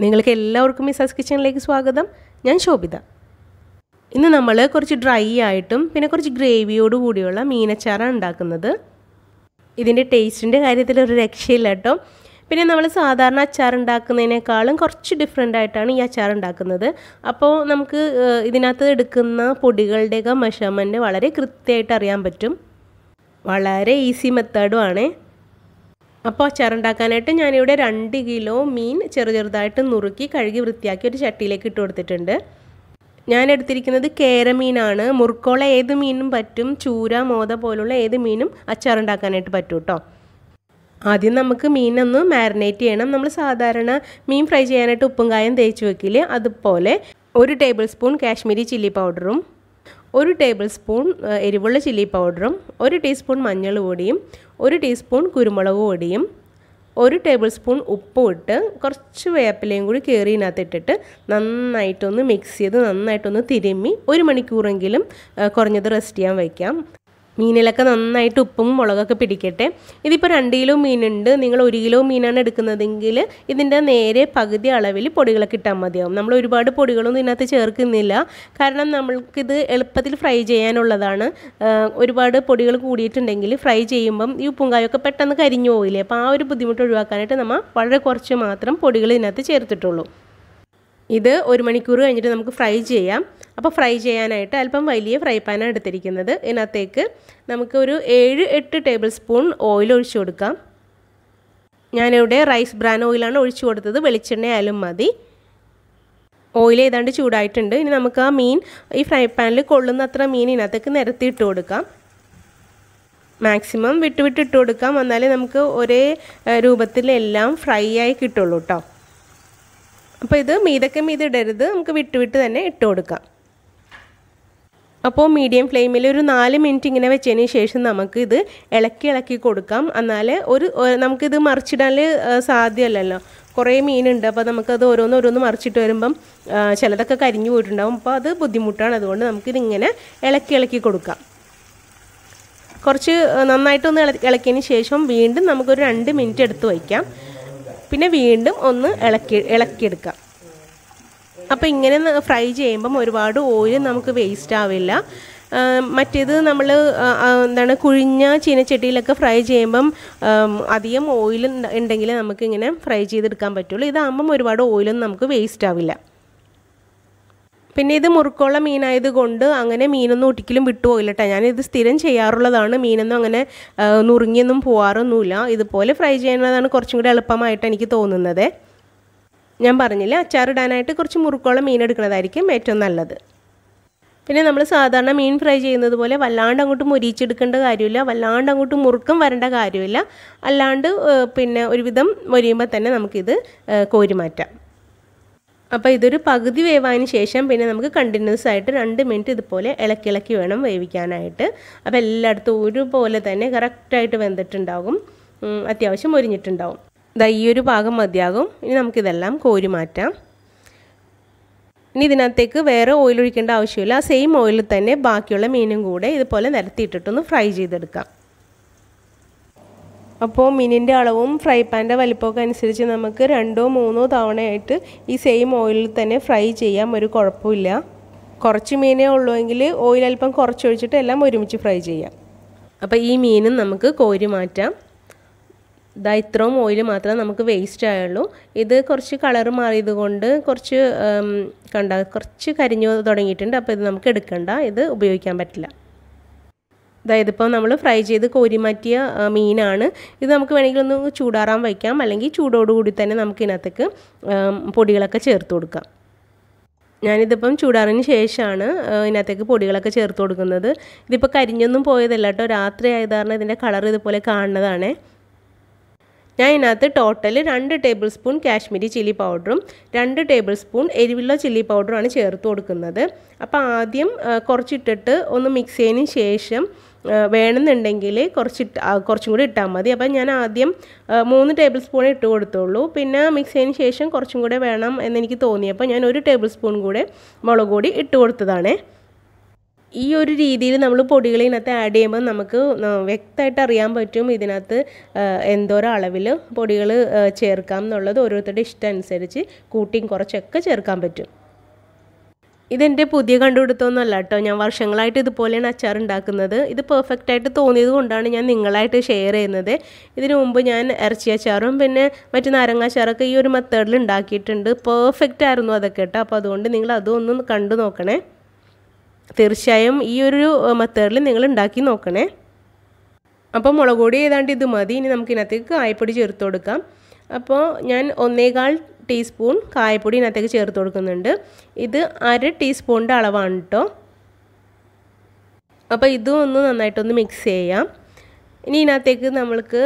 നിങ്ങൾക്ക് എല്ലാവർക്കും മിസാസ് കിച്ചണിലേക്ക് സ്വാഗതം. ഞാൻ ശോഭിത. ഇന്ന് നമ്മൾ കുറച്ച് ഡ്രൈ ആയിട്ടും പിന്നെ കുറച്ച് ഗ്രേവിയോട് കൂടിയുള്ള മീനച്ചാറാണ് ഉണ്ടാക്കുന്നത്. ഇതിൻ്റെ ടേസ്റ്റിൻ്റെ കാര്യത്തിൽ ഒരു രക്ഷയില്ല കേട്ടോ. പിന്നെ നമ്മൾ സാധാരണ അച്ചാർ ഉണ്ടാക്കുന്നതിനേക്കാളും കുറച്ച് ഡിഫറെൻ്റ് ആയിട്ടാണ് ഈ അച്ചാർ ഉണ്ടാക്കുന്നത്. അപ്പോൾ നമുക്ക് ഇതിനകത്ത് എടുക്കുന്ന പൊടികളുടെയൊക്കെ മെഷർമെൻറ്റ് വളരെ കൃത്യമായിട്ട് അറിയാൻ പറ്റും. വളരെ ഈസി മെത്തേഡുമാണ്. അപ്പോൾ അച്ചാർ ഉണ്ടാക്കാനായിട്ട് ഞാനിവിടെ 2 കിലോ മീൻ ചെറുതായിട്ട് നുറുക്കി കഴുകി വൃത്തിയാക്കി ഒരു ചട്ടിയിലേക്ക് ഇട്ട് കൊടുത്തിട്ടുണ്ട്. ഞാൻ എടുത്തിരിക്കുന്നത് കേരമീനാണ്. മുറുക്കോള ഏത് മീനും പറ്റും, ചൂര, മോത പോലുള്ള ഏത് മീനും അച്ചാർ ഉണ്ടാക്കാനായിട്ട് പറ്റും കേട്ടോ. ആദ്യം നമുക്ക് മീനൊന്ന് മാരിനേറ്റ് ചെയ്യണം. നമ്മൾ സാധാരണ മീൻ ഫ്രൈ ചെയ്യാനായിട്ട് ഉപ്പും കായം തേച്ച് വെക്കില്ലേ, അതുപോലെ 1 ടേബിൾ സ്പൂൺ കാശ്മീരി ചില്ലി പൗഡറും 1 ടേബിൾ സ്പൂൺ എരിവുള്ള ചില്ലി പൗഡറും 1 ടീസ്പൂൺ മഞ്ഞൾ പൊടിയും 1 ടീസ്പൂൺ കുരുമുളക് പൊടിയും 1 ടേബിൾ സ്പൂൺ ഉപ്പും ഇട്ട് കുറച്ച് വേപ്പിലയും കൂടി കീറിനകത്ത് ഇട്ടിട്ട് നന്നായിട്ടൊന്ന് മിക്സ് ചെയ്ത് നന്നായിട്ടൊന്ന് തിരുമ്മി 1 മണിക്കൂറെങ്കിലും കുറഞ്ഞത് റെസ്റ്റ് ചെയ്യാൻ വയ്ക്കാം. മീനിലൊക്കെ നന്നായിട്ട് ഉപ്പും മുളകൊക്കെ പിടിക്കട്ടെ. ഇതിപ്പോൾ 2 കിലോ മീനുണ്ട്. നിങ്ങൾ 1 കിലോ മീനാണ് എടുക്കുന്നതെങ്കിൽ ഇതിൻ്റെ നേരെ പകുതി അളവിൽ പൊടികളൊക്കെ ഇട്ടാൽ മതിയാവും. നമ്മൾ ഒരുപാട് പൊടികളൊന്നും ഇതിനകത്ത് ചേർക്കുന്നില്ല. കാരണം നമ്മൾക്കിത് എളുപ്പത്തിൽ ഫ്രൈ ചെയ്യാനുള്ളതാണ്. ഒരുപാട് പൊടികൾ കൂടിയിട്ടുണ്ടെങ്കിൽ ഫ്രൈ ചെയ്യുമ്പം ഈ ഉപ്പും കായൊക്കെ പെട്ടെന്ന് കരിഞ്ഞു പോയില്ലേ. അപ്പോൾ ആ ഒരു ബുദ്ധിമുട്ട് ഒഴിവാക്കാനായിട്ട് നമ്മൾ വളരെ കുറച്ച് മാത്രം പൊടികൾ ഇതിനകത്ത് ചേർത്തിട്ടുള്ളൂ. ഇത് 1 മണിക്കൂർ കഴിഞ്ഞിട്ട് നമുക്ക് ഫ്രൈ ചെയ്യാം. അപ്പോൾ ഫ്രൈ ചെയ്യാനായിട്ട് അല്പം വലിയ ഫ്രൈ പാനാണ് എടുത്തിരിക്കുന്നത്. ഇതിനകത്തേക്ക് നമുക്ക് ഒരു 7-8 ടേബിൾ സ്പൂൺ ഓയിൽ ഒഴിച്ചു കൊടുക്കാം. ഞാനിവിടെ റൈസ് ബ്രാൻ ഓയിലാണ് ഒഴിച്ചു കൊടുത്തത്. വെളിച്ചെണ്ണ ആയാലും മതി. ഓയിൽ ഏതാണ്ട് ചൂടായിട്ടുണ്ട്. ഇനി നമുക്ക് ആ മീൻ ഈ ഫ്രൈ പാനിൽ കൊള്ളുന്ന അത്ര മീൻ ഇതിനകത്തേക്ക് നിരത്തി ഇട്ട് കൊടുക്കാം. മാക്സിമം വിട്ട് ഇട്ട് കൊടുക്കാം. എന്നാലേ നമുക്ക് ഒരേ രൂപത്തിലെല്ലാം ഫ്രൈ ആയി കിട്ടുള്ളൂ കേട്ടോ. അപ്പോൾ ഇത് മീതെ ഇടരുത്, നമുക്ക് വിട്ട് തന്നെ ഇട്ട് കൊടുക്കാം. അപ്പോൾ മീഡിയം ഫ്ലെയിമിൽ ഒരു 4 മിനിറ്റ് ഇങ്ങനെ വെച്ചതിന് ശേഷം നമുക്കിത് ഇളക്കി കൊടുക്കാം. എന്നാലേ നമുക്കിത് മറിച്ചിടാൻ സാധ്യമല്ലല്ലോ. കുറേ മീനുണ്ട്. അപ്പോൾ നമുക്കത് ഓരോന്ന് മറിച്ചിട്ട് വരുമ്പം ചിലതൊക്കെ കരിഞ്ഞു പോയിട്ടുണ്ടാകും. അപ്പോൾ അത് ബുദ്ധിമുട്ടാണ്. അതുകൊണ്ട് നമുക്കിതിങ്ങനെ ഇളക്കി കൊടുക്കാം. കുറച്ച് നന്നായിട്ടൊന്ന് ഇളക്കിയതിന് ശേഷം വീണ്ടും നമുക്കൊരു 2 മിനിറ്റ് എടുത്ത് വയ്ക്കാം. പിന്നെ വീണ്ടും ഒന്ന് ഇളക്കിയെടുക്കാം. അപ്പോൾ ഇങ്ങനെ ഫ്രൈ ചെയ്യുമ്പം ഒരുപാട് ഓയിൽ നമുക്ക് വേസ്റ്റ് ആവില്ല. മറ്റേത് നമ്മൾ കുഴിഞ്ഞ ചീനച്ചട്ടിയിലൊക്കെ ഫ്രൈ ചെയ്യുമ്പം അധികം ഓയിൽ ഉണ്ടെങ്കിൽ നമുക്കിങ്ങനെ ഫ്രൈ ചെയ്തെടുക്കാൻ പറ്റുള്ളൂ. ഇതാകുമ്പം ഒരുപാട് ഓയിലൊന്നും നമുക്ക് വേസ്റ്റ് ആവില്ല. പിന്നെ ഇത് മുറുക്കുള്ള മീനായതുകൊണ്ട് അങ്ങനെ മീനൊന്നും ഒരിക്കലും വിട്ടുപോയില്ല കേട്ടോ. ഞാനിത് സ്ഥിരം ചെയ്യാറുള്ളതാണ്. മീനൊന്നും അങ്ങനെ നുറുങ്ങിയൊന്നും പോകാറൊന്നുമില്ല. ഇതുപോലെ ഫ്രൈ ചെയ്യുന്നതാണ് കുറച്ചും കൂടി എളുപ്പമായിട്ട് എനിക്ക് തോന്നുന്നത്. ഞാൻ പറഞ്ഞില്ല, അച്ചാറിടാനായിട്ട് കുറച്ച് മുറുക്കുള്ള മീൻ എടുക്കുന്നതായിരിക്കും ഏറ്റവും നല്ലത്. പിന്നെ നമ്മൾ സാധാരണ മീൻ ഫ്രൈ ചെയ്യുന്നത് പോലെ വല്ലാണ്ട് അങ്ങോട്ട് മുരിച്ചെടുക്കേണ്ട കാര്യമില്ല, വല്ലാണ്ട് അങ്ങോട്ട് മുറുക്കം വരേണ്ട കാര്യമില്ല. അല്ലാണ്ട് പിന്നെ ഒരുവിധം മൊരിയുമ്പോൾ തന്നെ നമുക്കിത് കോരി മാറ്റാം. അപ്പോൾ ഇതൊരു പകുതി വേവാതിന് ശേഷം പിന്നെ നമുക്ക് കണ്ടിന്യൂസ് ആയിട്ട് 2 മിനിറ്റ് ഇതുപോലെ ഇളക്കി വേണം വേവിക്കാനായിട്ട്. അപ്പോൾ എല്ലായിടത്തും ഒരുപോലെ തന്നെ കറക്റ്റായിട്ട് വെന്തിട്ടുണ്ടാകും, അത്യാവശ്യം മൊരിഞ്ഞിട്ടുണ്ടാകും. ഈ ഒരു ഭാഗം മതിയാകും. ഇനി നമുക്കിതെല്ലാം കോരി മാറ്റാം. ഇനി ഇതിനകത്തേക്ക് വേറെ ഓയിൽ ഒഴിക്കേണ്ട ആവശ്യമില്ല. ആ സെയിം ഓയിലിൽ തന്നെ ബാക്കിയുള്ള മീനും കൂടെ ഇതുപോലെ നിരത്തിയിട്ടിട്ടൊന്ന് ഫ്രൈ ചെയ്തെടുക്കാം. അപ്പോൾ മീനിൻ്റെ അളവും ഫ്രൈ പാൻ്റെ വലിപ്പമൊക്കെ അനുസരിച്ച് നമുക്ക് 2-3 തവണയായിട്ട് ഈ സെയിം ഓയിലിൽ തന്നെ ഫ്രൈ ചെയ്യാം. ഒരു കുഴപ്പമില്ല. കുറച്ച് മീനേ ഉള്ളൂവെങ്കിൽ ഓയിൽ അല്പം കുറച്ചൊഴിച്ചിട്ട് എല്ലാം ഒരുമിച്ച് ഫ്രൈ ചെയ്യാം. അപ്പോൾ ഈ മീനും നമുക്ക് കോരി മാറ്റാം. ഇത്രയും ഓയിൽ മാത്രമേ നമുക്ക് വേസ്റ്റ് ആയുള്ളൂ. ഇത് കുറച്ച് കളർ മാറിയത് കൊണ്ട് കുറച്ച് കരിഞ്ഞു തുടങ്ങിയിട്ടുണ്ട്. അപ്പോൾ ഇത് നമുക്ക് എടുക്കണ്ട, ഇത് ഉപയോഗിക്കാൻ പറ്റില്ല. ഇതിപ്പോൾ നമ്മൾ ഫ്രൈ ചെയ്ത് കോരി മാറ്റിയ മീനാണ്. ഇത് നമുക്ക് വേണമെങ്കിൽ ഒന്ന് ചൂടാറാൻ വയ്ക്കാം, അല്ലെങ്കിൽ ചൂടോടുകൂടി തന്നെ നമുക്ക് ഇതിനകത്തേക്ക് പൊടികളൊക്കെ ചേർത്ത് കൊടുക്കാം. ഞാനിതിപ്പം ചൂടാറിന് ശേഷമാണ് ഇതിനകത്തേക്ക് പൊടികളൊക്കെ ചേർത്ത് കൊടുക്കുന്നത്. ഇതിപ്പോൾ കരിഞ്ഞൊന്നും പോയതല്ല കേട്ടോ, രാത്രി ആയത് കാരണം ഇതിൻ്റെ കളർ ഇതുപോലെ കാണുന്നതാണ്. ഞാൻ ഇതിനകത്ത് total 2 table spoon Kashmiri chilli പൗഡറും 2 ടേബിൾ സ്പൂൺ എരിവുള്ള ചില്ലി പൗഡറുമാണ് ചേർത്ത് കൊടുക്കുന്നത്. അപ്പോൾ ആദ്യം കുറച്ചിട്ടിട്ട് ഒന്ന് മിക്സ് ചെയ്തതിന് ശേഷം വേണമെന്നുണ്ടെങ്കിൽ കുറച്ചും കൂടി ഇട്ടാൽ മതി. അപ്പം ഞാൻ ആദ്യം 3 ടേബിൾ സ്പൂൺ ഇട്ട് കൊടുത്തുള്ളൂ. പിന്നെ മിക്സ് ചെയ്തതിന് ശേഷം കുറച്ചും കൂടെ വേണം എന്നെനിക്ക് തോന്നിയപ്പോൾ ഞാൻ 1 ടേബിൾ സ്പൂൺ കൂടെ മുളക് പൊടി ഇട്ട് കൊടുത്തതാണ്. ഈ ഒരു രീതിയിൽ നമ്മൾ പൊടികൾ ഇതിനകത്ത് ആഡ് ചെയ്യുമ്പോൾ നമുക്ക് വ്യക്തമായിട്ട് അറിയാൻ പറ്റും ഇതിനകത്ത് എന്തോരം അളവിൽ പൊടികൾ ചേർക്കാം എന്നുള്ളത് ഓരോരുത്തരുടെ ഇഷ്ടം അനുസരിച്ച് കൂട്ടിയും കുറച്ചൊക്കെ ചേർക്കാൻ പറ്റും. ഇതെൻ്റെ പുതിയ കണ്ടുപിടുത്തമൊന്നുമല്ല കേട്ടോ. ഞാൻ വർഷങ്ങളായിട്ട് ഇതുപോലെയാണ് അച്ചാർ ഉണ്ടാക്കുന്നത്. ഇത് പെർഫെക്റ്റായിട്ട് തോന്നിയത് കൊണ്ടാണ് ഞാൻ നിങ്ങളായിട്ട് ഷെയർ ചെയ്യുന്നത്. ഇതിനു മുമ്പ് ഞാൻ ഇറച്ചി അച്ചാറും പിന്നെ മറ്റു നാരങ്ങ അച്ചാറൊക്കെ ഈ ഒരു മെത്തേഡിൽ ഉണ്ടാക്കിയിട്ടുണ്ട്. പെർഫെക്റ്റ് ആയിരുന്നു അതൊക്കെ കേട്ടോ. അപ്പോൾ അതുകൊണ്ട് നിങ്ങൾ അതൊന്നും കണ്ടു നോക്കണേ. തീർച്ചയായും ഈ ഒരു മെത്തേഡിൽ നിങ്ങൾ ഉണ്ടാക്കി നോക്കണേ. അപ്പോൾ മുളക് പൊടി ഏതാണ്ട് ഇത് മതി. ഇനി നമുക്കിതിനകത്തേക്ക് കായപ്പൊടി ചേർത്ത് കൊടുക്കാം. അപ്പോൾ ഞാൻ 1.25 ടീസ്പൂൺ കായപ്പൊടി ഇതിനകത്തേക്ക് ചേർത്ത് കൊടുക്കുന്നുണ്ട്. ഇത് 1/2 ടീസ്പൂണിൻ്റെ അളവാണ് കേട്ടോ. അപ്പോൾ ഇതും ഒന്ന് നന്നായിട്ടൊന്ന് മിക്സ് ചെയ്യാം. ഇനി ഇതിനകത്തേക്ക് നമ്മൾക്ക്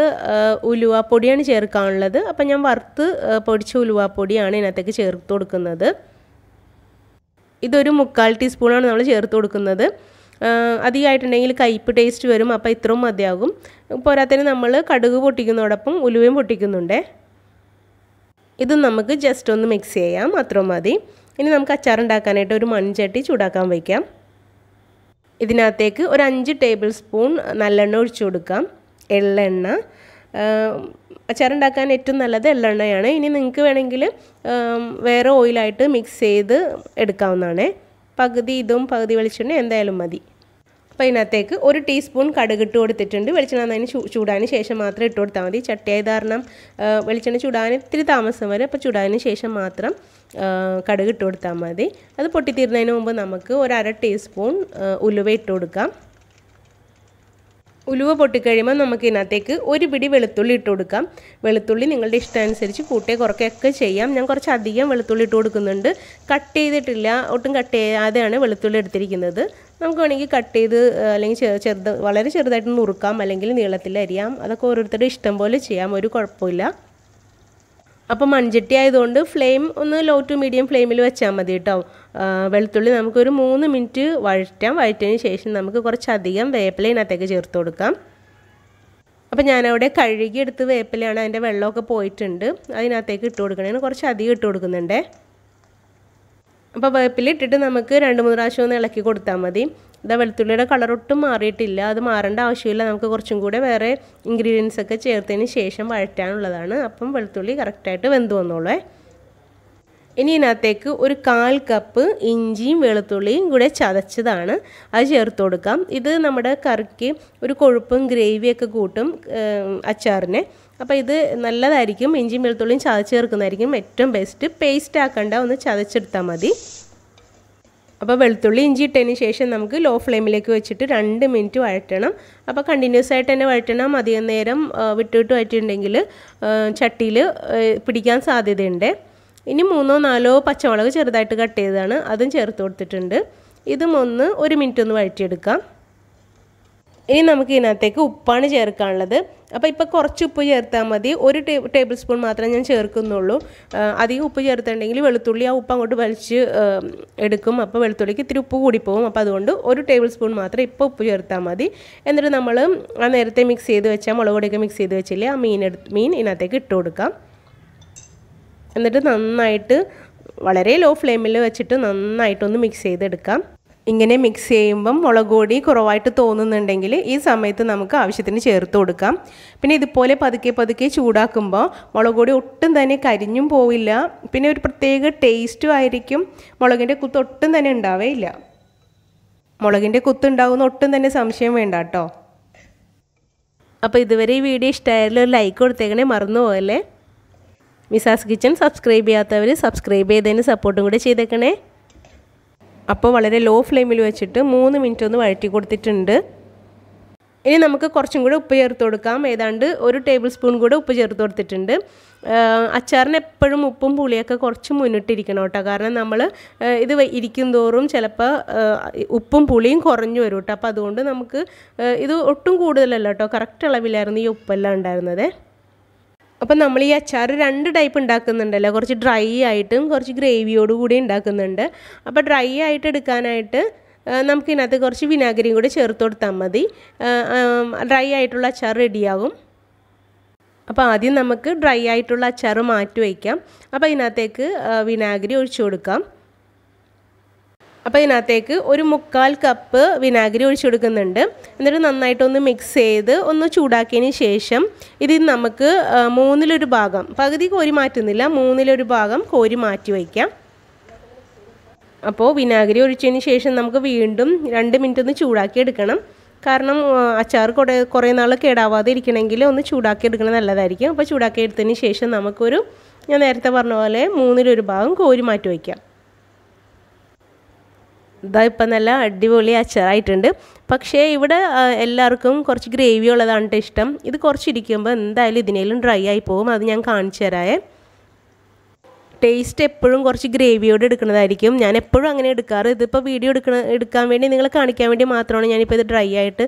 ഉലുവാപ്പൊടിയാണ് ചേർക്കാനുള്ളത്. അപ്പോൾ ഞാൻ വറുത്ത് പൊടിച്ച ഉലുവാപ്പൊടിയാണ് ഇതിനകത്തേക്ക് ചേർത്ത് കൊടുക്കുന്നത്. ഇതൊരു 1/4 ടീസ്പൂണാണ് നമ്മൾ ചേർത്ത് കൊടുക്കുന്നത്. അധികമായിട്ടുണ്ടെങ്കിൽ കയ്പ്പ് ടേസ്റ്റ് വരും. അപ്പോൾ ഇത്രയും മതിയാകും. പോരാത്തതിന് നമ്മൾ കടുക് പൊട്ടിക്കുന്നതോടൊപ്പം ഉലുവയും പൊട്ടിക്കുന്നുണ്ട്. ഇത് നമുക്ക് ജസ്റ്റ് ഒന്ന് മിക്സ് ചെയ്യാം. അത്രയും മതി. ഇനി നമുക്ക് അച്ചാർ ഉണ്ടാക്കാനായിട്ട് ഒരു മൺചട്ടി ചൂടാക്കാൻ വയ്ക്കാം. ഇതിനകത്തേക്ക് ഒരു 5 ടേബിൾ സ്പൂൺ നല്ലെണ്ണ ഒഴിച്ചു കൊടുക്കാം. എള്ളെണ്ണ അച്ചാറുണ്ടാക്കാൻ ഏറ്റവും നല്ലത് എള്ളെണ്ണയാണ്. ഇനി നിങ്ങൾക്ക് വേണമെങ്കിൽ വേറെ ഓയിലായിട്ട് മിക്സ് ചെയ്ത് എടുക്കാവുന്നതാണ്. പകുതി ഇതും പകുതി വെളിച്ചെണ്ണ എന്തായാലും മതി. അപ്പോൾ ഇതിനകത്തേക്ക് 1 ടീസ്പൂൺ കടുക് ഇട്ട് കൊടുത്തിട്ടുണ്ട്. വെളിച്ചെണ്ണ അതിന് ചൂടാന് ശേഷം മാത്രം ഇട്ട് കൊടുത്താൽ മതി. ചട്ടിയായത് കാരണം വെളിച്ചെണ്ണ ചൂടാൻ ഇത്തിരി താമസം വരും. അപ്പോൾ ചൂടാന് ശേഷം മാത്രം കടുക് ഇട്ട് കൊടുത്താൽ മതി. അത് പൊട്ടിത്തീരുന്നതിന് മുമ്പ് നമുക്ക് ഒരു 1/2 ടീസ്പൂൺ ഉലുവ ഇട്ട് കൊടുക്കാം. ഉലുവ പൊട്ടിക്കഴിയുമ്പോൾ നമുക്ക് ഇതിനകത്തേക്ക് ഒരു പിടി വെളുത്തുള്ളി ഇട്ട് കൊടുക്കാം. വെളുത്തുള്ളി നിങ്ങളുടെ ഇഷ്ടമനുസരിച്ച് കൂട്ടേ കുറയ്ക്കുകയൊക്കെ ചെയ്യാം. ഞാൻ കുറച്ച് അധികം വെളുത്തുള്ളി ഇട്ട് കൊടുക്കുന്നുണ്ട്. കട്ട് ചെയ്തിട്ടില്ല, ഒട്ടും കട്ട് ചെയ്യാതെയാണ് വെളുത്തുള്ളി എടുത്തിരിക്കുന്നത്. നമുക്ക് വേണമെങ്കിൽ കട്ട് ചെയ്ത് അല്ലെങ്കിൽ വളരെ ചെറുതായിട്ട് നുറുക്കാം, അല്ലെങ്കിൽ നീളത്തിൽ അരിയാം. അതൊക്കെ ഓരോരുത്തരുടെ ഇഷ്ടം പോലെ ചെയ്യാം, ഒരു കുഴപ്പമില്ല. അപ്പോൾ മൺചട്ടി ആയതുകൊണ്ട് ഫ്ലെയിം ഒന്ന് ലോ ടു മീഡിയം ഫ്ലെയിമിൽ വെച്ചാൽ മതി കേട്ടോ. വെളുത്തുള്ളി നമുക്കൊരു 3 മിനിറ്റ് വഴറ്റിയതിന് ശേഷം നമുക്ക് കുറച്ചധികം വേപ്പില ഇതിനകത്തേക്ക് ചേർത്ത് കൊടുക്കാം. അപ്പോൾ ഞാനവിടെ കഴുകി എടുത്ത് വേപ്പിലയാണ്, അതിൻ്റെ വെള്ളമൊക്കെ പോയിട്ടുണ്ട്. അതിനകത്തേക്ക് ഇട്ട് കൊടുക്കണേന് കുറച്ച് അധികം ഇട്ട് കൊടുക്കുന്നുണ്ട്. അപ്പോൾ വേപ്പില ഇട്ടിട്ട് നമുക്ക് 2-3 പ്രാവശ്യം ഒന്ന് ഇളക്കി കൊടുത്താൽ മതി. ഇതാ വെളുത്തുള്ളിയുടെ കളറൊട്ടും മാറിയിട്ടില്ല. അത് മാറേണ്ട ആവശ്യമില്ല. നമുക്ക് കുറച്ചും കൂടെ വേറെ ഇൻഗ്രീഡിയൻസ് ഒക്കെ ചേർത്തതിന് ശേഷം വഴറ്റാനുള്ളതാണ്. അപ്പം വെളുത്തുള്ളി കറക്റ്റായിട്ട് വെന്ത് വന്നോളേ. ഇനി ഇതിനകത്തേക്ക് ഒരു 1/4 കപ്പ് ഇഞ്ചിയും വെളുത്തുള്ളിയും കൂടെ ചതച്ചതാണ്, അത് ചേർത്ത് കൊടുക്കാം. ഇത് നമ്മുടെ കറിക്ക് ഒരു കൊഴുപ്പും ഗ്രേവിയൊക്കെ കൂട്ടും അച്ചാറിനെ. അപ്പോൾ ഇത് നല്ലതായിരിക്കും. ഇഞ്ചിയും വെളുത്തുള്ളിയും ചതച്ച് ചേർക്കുന്നതായിരിക്കും ഏറ്റവും ബെസ്റ്റ്. പേസ്റ്റ് ആക്കണ്ട, ഒന്ന് ചതച്ചെടുത്താൽ മതി. അപ്പോൾ വെളുത്തുള്ളി ഇഞ്ചി ഇട്ടതിന് ശേഷം നമുക്ക് ലോ ഫ്ലെയിമിലേക്ക് വെച്ചിട്ട് 2 മിനിറ്റ് വഴറ്റണം. അപ്പോൾ കണ്ടിന്യൂസ് ആയിട്ട് തന്നെ വഴറ്റണം. അധികം നേരം വിട്ട് വഴറ്റിയിട്ടുണ്ടെങ്കിൽ ചട്ടിയിൽ പിടിക്കാൻ സാധ്യതയുണ്ട്. ഇനി 3-4 പച്ചമുളക് ചെറുതായിട്ട് കട്ട് ചെയ്തതാണ്, അതും ചേർത്ത് കൊടുത്തിട്ടുണ്ട്. ഇതും 1 മിനിറ്റ് ഒന്ന് വഴറ്റിയെടുക്കാം. ഇനി നമുക്ക് ഇതിനകത്തേക്ക് ഉപ്പാണ് ചേർക്കാനുള്ളത്. അപ്പോൾ ഇപ്പോൾ കുറച്ച് ഉപ്പ് ചേർത്താൽ മതി. 1 ടേബിൾ സ്പൂൺ മാത്രമേ ഞാൻ ചേർക്കുന്നുള്ളൂ. അധികം ഉപ്പ് ചേർത്തിട്ടുണ്ടെങ്കിൽ വെളുത്തുള്ളി ആ ഉപ്പ് അങ്ങോട്ട് വലിച്ച് എടുക്കും. അപ്പോൾ വെളുത്തുള്ളിക്ക് ഇത്തിരി ഉപ്പ് കൂടിപ്പോവും. അപ്പോൾ അതുകൊണ്ട് 1 ടേബിൾ സ്പൂൺ മാത്രം ഇപ്പോൾ ഉപ്പ് ചേർത്താൽ മതി. എന്നിട്ട് നമ്മൾ ആ നേരത്തെ മിക്സ് ചെയ്ത് വെച്ചാൽ മുളക് പൊടിയൊക്കെ മിക്സ് ചെയ്ത് വെച്ചില്ലേ, ആ മീൻ ഇതിനകത്തേക്ക് ഇട്ട് കൊടുക്കാം. എന്നിട്ട് നന്നായിട്ട് വളരെ ലോ ഫ്ലെയിമിൽ വെച്ചിട്ട് നന്നായിട്ടൊന്ന് മിക്സ് ചെയ്തെടുക്കാം. ഇങ്ങനെ മിക്സ് ചെയ്യുമ്പം മുളക് പൊടി കുറവായിട്ട് തോന്നുന്നുണ്ടെങ്കിൽ ഈ സമയത്ത് നമുക്ക് ആവശ്യത്തിന് ചേർത്ത് കൊടുക്കാം. പിന്നെ ഇതുപോലെ പതുക്കെ ചൂടാക്കുമ്പോൾ മുളക് പൊടി ഒട്ടും തന്നെ കരിഞ്ഞും പോവില്ല. പിന്നെ ഒരു പ്രത്യേക ടേസ്റ്റും ആയിരിക്കും. മുളകിൻ്റെ കുത്ത് ഒട്ടും തന്നെ ഉണ്ടാവേയില്ല. മുളകിൻ്റെ കുത്ത് ഉണ്ടാകുന്ന ഒട്ടും തന്നെ സംശയം വേണ്ട കേട്ടോ. അപ്പോൾ ഇതുവരെ ഈ വീഡിയോ ഇഷ്ടമായാലും ഒരു ലൈക്ക് കൊടുത്തേക്കണേ, മറന്നു പോകല്ലേ. മിസാസ് കിച്ചൻ സബ്സ്ക്രൈബ് ചെയ്യാത്തവർ സബ്സ്ക്രൈബ് ചെയ്തതിന് സപ്പോർട്ടും കൂടെ ചെയ്തേക്കണേ. അപ്പോൾ വളരെ ലോ ഫ്ലെയിമിൽ വെച്ചിട്ട് 3 മിനിറ്റ് ഒന്ന് വഴറ്റി കൊടുത്തിട്ടുണ്ട്. ഇനി നമുക്ക് കുറച്ചും കൂടെ ഉപ്പ് ചേർത്ത് കൊടുക്കാം. ഏതാണ്ട് 1 ടേബിൾ സ്പൂൺ കൂടെ ഉപ്പ് ചേർത്ത് കൊടുത്തിട്ടുണ്ട്. അച്ചാറിന് എപ്പോഴും ഉപ്പും പുളിയൊക്കെ കുറച്ച് മുന്നിട്ടിരിക്കണം കേട്ടോ. കാരണം നമ്മൾ ഇത് ഇരിക്കും തോറും ചിലപ്പോൾ ഉപ്പും പുളിയും കുറഞ്ഞു വരും കേട്ടോ. അപ്പോൾ അതുകൊണ്ട് നമുക്ക് ഇത് ഒട്ടും കൂടുതലല്ല കേട്ടോ, കറക്റ്റ് അളവിലായിരുന്നു ഈ ഉപ്പെല്ലാം ഉണ്ടായിരുന്നത്. അപ്പം നമ്മൾ ഈ അച്ചാർ 2 ടൈപ്പ് ഉണ്ടാക്കുന്നുണ്ടല്ലോ, കുറച്ച് ഡ്രൈ ആയിട്ടും കുറച്ച് ഗ്രേവിയോട് കൂടി ഉണ്ടാക്കുന്നുണ്ട്. അപ്പോൾ ഡ്രൈ ആയിട്ട് എടുക്കാനായിട്ട് നമുക്കിതിനകത്ത് കുറച്ച് വിനാഗിരിയും കൂടി ചേർത്ത് കൊടുത്താൽ മതി. ഡ്രൈ ആയിട്ടുള്ള അച്ചാർ റെഡിയാകും. അപ്പോൾ ആദ്യം നമുക്ക് ഡ്രൈ ആയിട്ടുള്ള അച്ചാർ മാറ്റി വയ്ക്കാം. അപ്പോൾ ഇതിനകത്തേക്ക് വിനാഗിരി ഒഴിച്ചു കൊടുക്കാം. അപ്പോൾ ഇതിനകത്തേക്ക് ഒരു 1/4 കപ്പ് വിനാഗിരി ഒഴിച്ചു കൊടുക്കുന്നുണ്ട്. എന്നിട്ട് നന്നായിട്ടൊന്ന് മിക്സ് ചെയ്ത് ഒന്ന് ചൂടാക്കിയതിന് ശേഷം ഇതിൽ നമുക്ക് 1/3 ഭാഗം, പകുതി കോരി മാറ്റുന്നില്ല, 1/3 ഭാഗം കോരി മാറ്റി വയ്ക്കാം. അപ്പോൾ വിനാഗിരി ഒഴിച്ചതിന് ശേഷം നമുക്ക് വീണ്ടും 2 മിനിറ്റ് ഒന്ന് ചൂടാക്കി എടുക്കണം. കാരണം അച്ചാർ കുറേ നാൾ കേടാവാതെ ഇരിക്കണമെങ്കിൽ ഒന്ന് ചൂടാക്കി എടുക്കണം നല്ലതായിരിക്കും. അപ്പോൾ ചൂടാക്കി എടുത്തതിന് ശേഷം നമുക്കൊരു, ഞാൻ നേരത്തെ പറഞ്ഞ പോലെ 1/3 ഭാഗം കോരി മാറ്റി വയ്ക്കാം. ഇതാ ഇപ്പം നല്ല അടിപൊളി അച്ചാറായിട്ടുണ്ട്. പക്ഷേ ഇവിടെ എല്ലാവർക്കും കുറച്ച് ഗ്രേവി ഉള്ളതാണ് ഇഷ്ടം. ഇത് കുറച്ചിരിക്കുമ്പോൾ എന്തായാലും ഇതിനേലും ഡ്രൈ ആയി പോകും. അത് ഞാൻ കാണിച്ചു തരാമേ. ടേസ്റ്റ് എപ്പോഴും കുറച്ച് ഗ്രേവിയോട് എടുക്കുന്നതായിരിക്കും. ഞാൻ എപ്പോഴും അങ്ങനെ എടുക്കാറ്. ഇതിപ്പോൾ വീഡിയോ എടുക്കാൻ വേണ്ടി, നിങ്ങളെ കാണിക്കാൻ വേണ്ടി മാത്രമാണ് ഞാനിപ്പോൾ ഇത് ഡ്രൈ ആയിട്ട്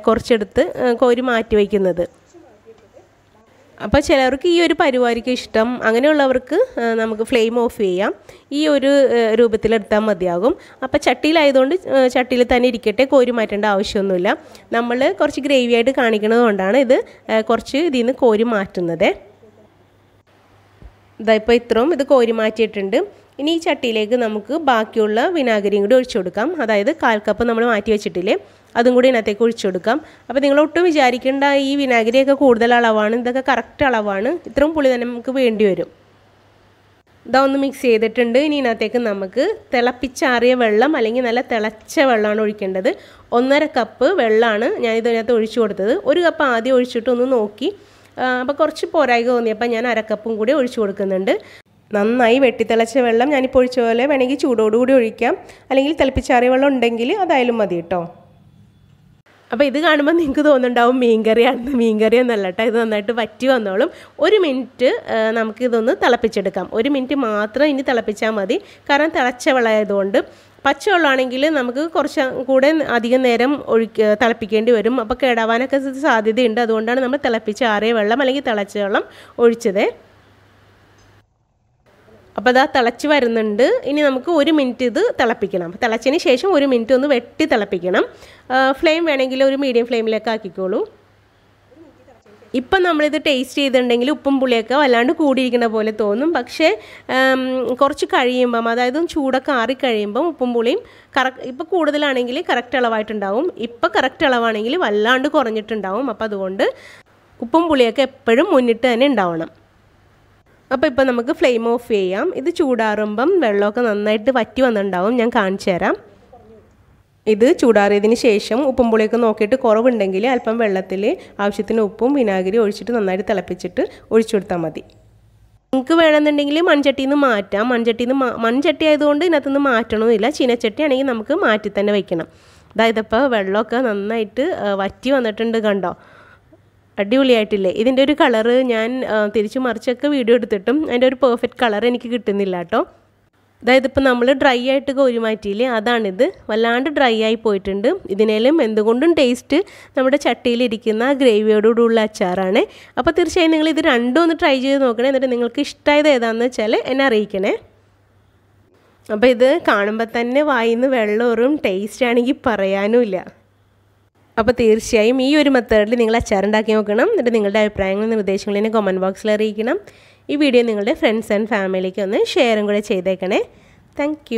കുറച്ചെടുത്ത് കോരി മാറ്റി വയ്ക്കുന്നത്. അപ്പോൾ ചിലവർക്ക് ഈ ഒരു പരിപാടിക്ക് ഇഷ്ടം. അങ്ങനെയുള്ളവർക്ക് നമുക്ക് ഫ്ലെയിം ഓഫ് ചെയ്യാം. ഈ ഒരു രൂപത്തിലെടുത്താൽ മതിയാകും. അപ്പോൾ ചട്ടിയിലായതുകൊണ്ട് ചട്ടിയിൽ തന്നെ ഇരിക്കട്ടെ, കോരി മാറ്റേണ്ട ആവശ്യമൊന്നുമില്ല. നമ്മൾ കുറച്ച് ഗ്രേവി ആയിട്ട് കാണിക്കുന്നത് കൊണ്ടാണ് ഇത് കുറച്ച് ഇതിൽ നിന്ന് കോരി മാറ്റുന്നത്. ഇതായിപ്പോൾ ഇത്രയും ഇത് കോരി മാറ്റിയിട്ടുണ്ട്. ഇനി ഈ ചട്ടിയിലേക്ക് നമുക്ക് ബാക്കിയുള്ള വിനാഗിരിയും കൂടി ഒഴിച്ചു കൊടുക്കാം. അതായത് 1/4 കപ്പ് നമ്മൾ മാറ്റി വെച്ചിട്ടില്ലേ, അതും കൂടി ഇതിനകത്തേക്ക് ഒഴിച്ചു കൊടുക്കാം. അപ്പോൾ നിങ്ങൾ ഒട്ടും വിചാരിക്കേണ്ട ഈ വിനാഗിരിയൊക്കെ കൂടുതൽ അളവാണ്, ഇതൊക്കെ കറക്റ്റ് അളവാണ്. ഇത്രയും പുളി തന്നെ നമുക്ക് വേണ്ടി വരും. ഇതാ ഒന്ന് മിക്സ് ചെയ്തിട്ടുണ്ട്. ഇനി ഇതിനകത്തേക്ക് നമുക്ക് തിളപ്പിച്ചാറിയ വെള്ളം, അല്ലെങ്കിൽ നല്ല തിളച്ച വെള്ളമാണ് ഒഴിക്കേണ്ടത്. 1.5 കപ്പ് വെള്ളമാണ് ഞാൻ ഇതിനകത്ത് ഒഴിച്ചു കൊടുത്തത്. 1 കപ്പ് ആദ്യം ഒഴിച്ചിട്ട് ഒന്ന് നോക്കി, അപ്പോൾ കുറച്ച് പോരായ്ക തോന്നിയപ്പോൾ ഞാൻ 1/2 കപ്പും കൂടി ഒഴിച്ചു കൊടുക്കുന്നുണ്ട്. നന്നായി വെട്ടിത്തിളച്ച വെള്ളം ഞാനിപ്പോൾ ഒഴിച്ച പോലെ വേണമെങ്കിൽ ചൂടോടുകൂടി ഒഴിക്കാം, അല്ലെങ്കിൽ തിളപ്പിച്ചാറിയ വെള്ളം ഉണ്ടെങ്കിൽ അതായാലും മതി കേട്ടോ. അപ്പോൾ ഇത് കാണുമ്പോൾ നിങ്ങൾക്ക് തോന്നുന്നുണ്ടാവും മീൻകറിയാണെന്ന്. മീൻകറി എന്നല്ല കേട്ടോ, ഇത് നന്നായിട്ട് വറ്റി വന്നോളും. 1 മിനിറ്റ് നമുക്കിതൊന്ന് തിളപ്പിച്ചെടുക്കാം. 1 മിനിറ്റ് മാത്രം ഇനി തിളപ്പിച്ചാൽ മതി. കാരണം തിളച്ച വെള്ളമായതുകൊണ്ട്. പച്ചവെള്ളമാണെങ്കിൽ നമുക്ക് കുറച്ച് കൂടെ അധികം നേരം തിളപ്പിക്കേണ്ടി വരും. അപ്പോൾ കേടാവാനൊക്കെ സാധ്യതയുണ്ട്. അതുകൊണ്ടാണ് നമ്മൾ തിളപ്പിച്ചാറിയ വെള്ളം അല്ലെങ്കിൽ തിളച്ച വെള്ളം ഒഴിച്ചത്. അപ്പോൾ അതാ തിളച്ച് വരുന്നുണ്ട്. ഇനി നമുക്ക് 1 മിനിറ്റ് ഇത് തിളപ്പിക്കണം. തിളച്ചതിന് ശേഷം 1 മിനിറ്റ് ഒന്ന് വെട്ടി തിളപ്പിക്കണം. ഫ്ലെയിം വേണമെങ്കിൽ ഒരു മീഡിയം ഫ്ലെയിമിലേക്ക് ആക്കിക്കോളൂ. ഇപ്പം നമ്മളിത് ടേസ്റ്റ് ചെയ്തിട്ടുണ്ടെങ്കിൽ ഉപ്പും പുളിയൊക്കെ വല്ലാണ്ട് കൂടിയിരിക്കുന്ന പോലെ തോന്നും. പക്ഷേ കുറച്ച് കഴിയുമ്പം, അതായത് ചൂടൊക്കെ ആറിക്കഴിയുമ്പം ഉപ്പും പുളിയും ഇപ്പോൾ കൂടുതലാണെങ്കിൽ കറക്റ്റ് അളവായിട്ടുണ്ടാവും. ഇപ്പോൾ കറക്റ്റ് അളവാണെങ്കിൽ വല്ലാണ്ട് കുറഞ്ഞിട്ടുണ്ടാവും. അപ്പോൾ അതുകൊണ്ട് ഉപ്പും പുളിയൊക്കെ എപ്പോഴും മുന്നിട്ട് തന്നെ ഉണ്ടാവണം. അപ്പോൾ ഇപ്പോൾ നമുക്ക് ഫ്ലെയിം ഓഫ് ചെയ്യാം. ഇത് ചൂടാറുമ്പം വെള്ളമൊക്കെ നന്നായിട്ട് വറ്റി വന്നിട്ടുണ്ടാവും. ഞാൻ കാണിച്ചു തരാം. ഇത് ചൂടാറിയതിന് ശേഷം ഉപ്പും പുളിയൊക്കെ നോക്കിയിട്ട് കുറവുണ്ടെങ്കിൽ അല്പം വെള്ളത്തിൽ ആവശ്യത്തിന് ഉപ്പും വിനാഗിരി ഒഴിച്ചിട്ട് നന്നായിട്ട് തിളപ്പിച്ചിട്ട് ഒഴിച്ചു കൊടുത്താൽ മതി. നിങ്ങൾക്ക് വേണമെന്നുണ്ടെങ്കിൽ മൺചട്ടിയിൽ നിന്ന് മാറ്റാം. മൺചട്ടി ആയതുകൊണ്ട് ഇതിനകത്തുനിന്ന് മാറ്റണമെന്നില്ല. ചീനച്ചട്ടി ആണെങ്കിൽ നമുക്ക് മാറ്റി തന്നെ വയ്ക്കണം. അതായത് ഇപ്പോൾ വെള്ളമൊക്കെ നന്നായിട്ട് വറ്റി വന്നിട്ടുണ്ട്, കണ്ടോ? അടിപൊളിയായിട്ടില്ലേ? ഇതിൻ്റെ ഒരു കളറ് ഞാൻ തിരിച്ചു മറിച്ചൊക്കെ വീഡിയോ എടുത്തിട്ടും അതിൻ്റെ ഒരു പെർഫെക്റ്റ് കളർ എനിക്ക് കിട്ടുന്നില്ല കേട്ടോ. അതായത് ഇപ്പോൾ നമ്മൾ ഡ്രൈ ആയിട്ട് കോരി മാറ്റിയില്ലേ, അതാണിത്. വല്ലാണ്ട് ഡ്രൈ ആയി പോയിട്ടുണ്ട്. ഇതിനേലും എന്തുകൊണ്ടും ടേസ്റ്റ് നമ്മുടെ ചട്ടിയിലിരിക്കുന്ന ഗ്രേവിയോടുകൂടിയുള്ള അച്ചാറാണ്. അപ്പോൾ തീർച്ചയായും നിങ്ങൾ ഇത് രണ്ടും ഒന്ന് ട്രൈ ചെയ്ത് നോക്കണേ. എന്നിട്ട് നിങ്ങൾക്ക് ഇഷ്ടമായത് ഏതാണെന്ന് വെച്ചാൽ എന്നെ അറിയിക്കണേ. അപ്പോൾ ഇത് കാണുമ്പോൾ തന്നെ വായിന്ന് വെള്ളമൂറും. ടേസ്റ്റ് ആണെങ്കിൽ പറയാനുമില്ല. അപ്പോൾ തീർച്ചയായും ഈ ഒരു മെത്തേഡിൽ നിങ്ങൾ അച്ചാറുണ്ടാക്കി നോക്കണം. എന്നിട്ട് നിങ്ങളുടെ അഭിപ്രായങ്ങളും നിർദ്ദേശങ്ങളും കമൻറ്റ് ബോക്സിൽ അറിയിക്കണം. ഈ വീഡിയോ നിങ്ങളുടെ ഫ്രണ്ട്സ് ആൻഡ് ഫാമിലിക്ക് ഒന്ന് ഷെയറും കൂടെ ചെയ്തേക്കണേ. താങ്ക്